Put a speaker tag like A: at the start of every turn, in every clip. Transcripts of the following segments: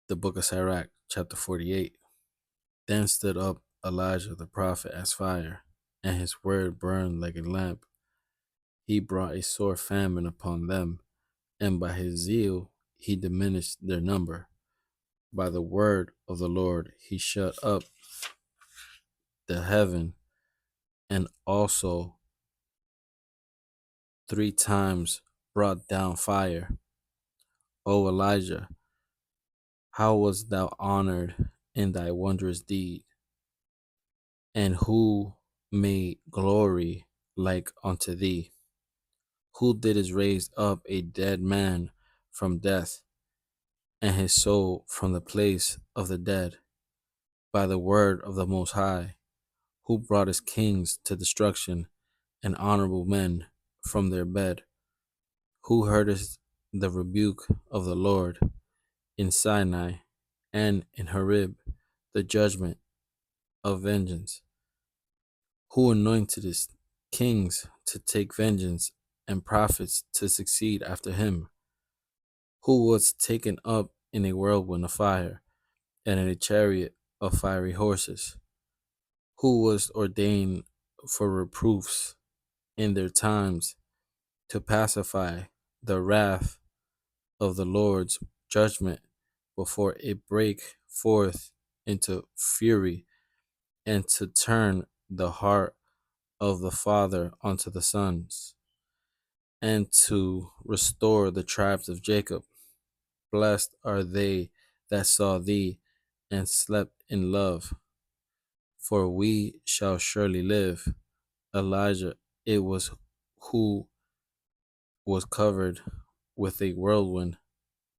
A: The book of Sirach, chapter 48. Then stood up Elijah the prophet as fire, and his word burned like a lamp. He brought a sore famine upon them, and by his zeal he diminished their number. By the word of the Lord he shut up the heaven, and also 3 times brought down fire. O Elijah, how wast thou honored in thy wondrous deed? And who made glory like unto thee? Who didst raise up a dead man from death, and his soul from the place of the dead, by the word of the Most High? Who broughtest kings to destruction, and honorable men from their bed? Who heardest the rebuke of the Lord in Sinai, and in Horeb the judgment of vengeance? Who anointedest kings to take vengeance, and prophets to succeed after him? Who was taken up in a whirlwind of fire, and in a chariot of fiery horses? Who was ordained for reproofs in their times, to pacify the wrath of the Lord's judgment before it break forth into fury, and to turn the heart of the father unto the sons, and to restore the tribes of Jacob? Blessed are they that saw thee and slept in love, for we shall surely live. Elijah it was who was covered with a whirlwind,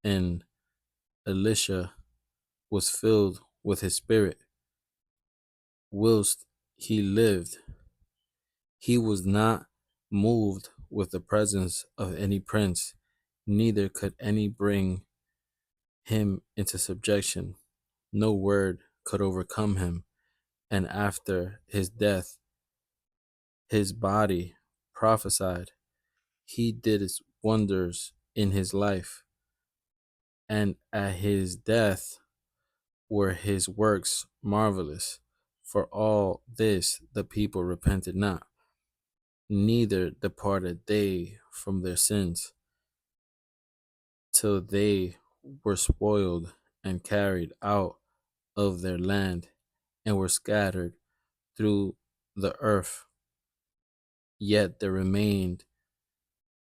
A: and Elisha was filled with his spirit. Whilst he lived, he was not moved with the presence of any prince, neither could any bring him into subjection. No word could overcome him, and after his death, his body prophesied. He did his wonders in his life, and at his death were his works marvelous. For all this the people repented not, neither departed they from their sins, till they were spoiled and carried out of their land, and were scattered through the earth. Yet there remained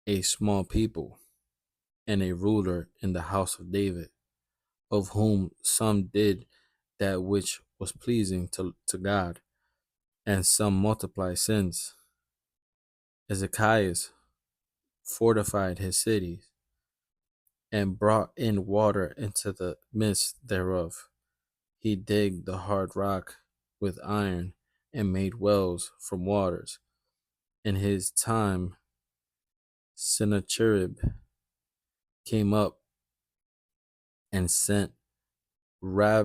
A: a small people, and a ruler in the house of David, of whom some did that which was pleasing to God, and some multiplied sins. Ezekiah fortified his cities, and brought in water into the midst thereof. He digged the hard rock with iron, and made wells from waters. In his time Sennacherib came up and sent Rabsaces,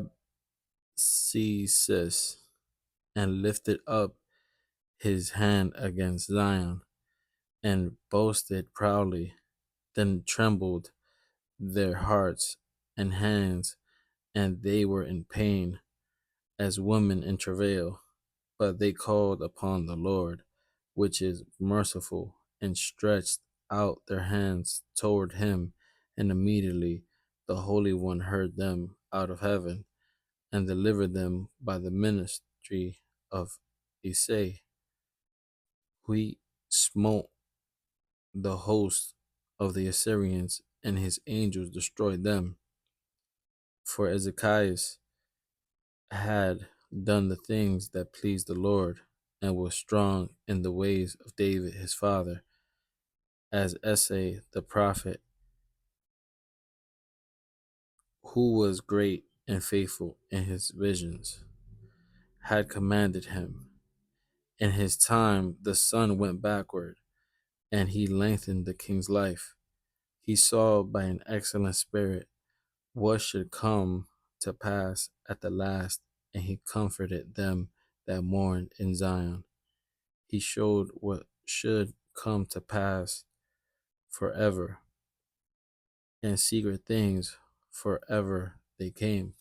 A: and lifted up his hand against Zion, and boasted proudly. Then trembled their hearts and hands, and they were in pain as women in travail. But they called upon the Lord, which is merciful, and stretched out their hands toward him, and immediately the Holy One heard them out of heaven, and delivered them by the ministry of Isai. He smote the host of the Assyrians, and his angels destroyed them. For Ezekiah had done the things that pleased the Lord, and was strong in the ways of David his father, as Esai the prophet, who was great and faithful in his visions, had commanded him. In his time the sun went backward, and he lengthened the king's life. He saw by an excellent spirit what should come to pass at the last, and he comforted them that mourned in Zion. He showed what should come to pass forever, and secret things forever they came.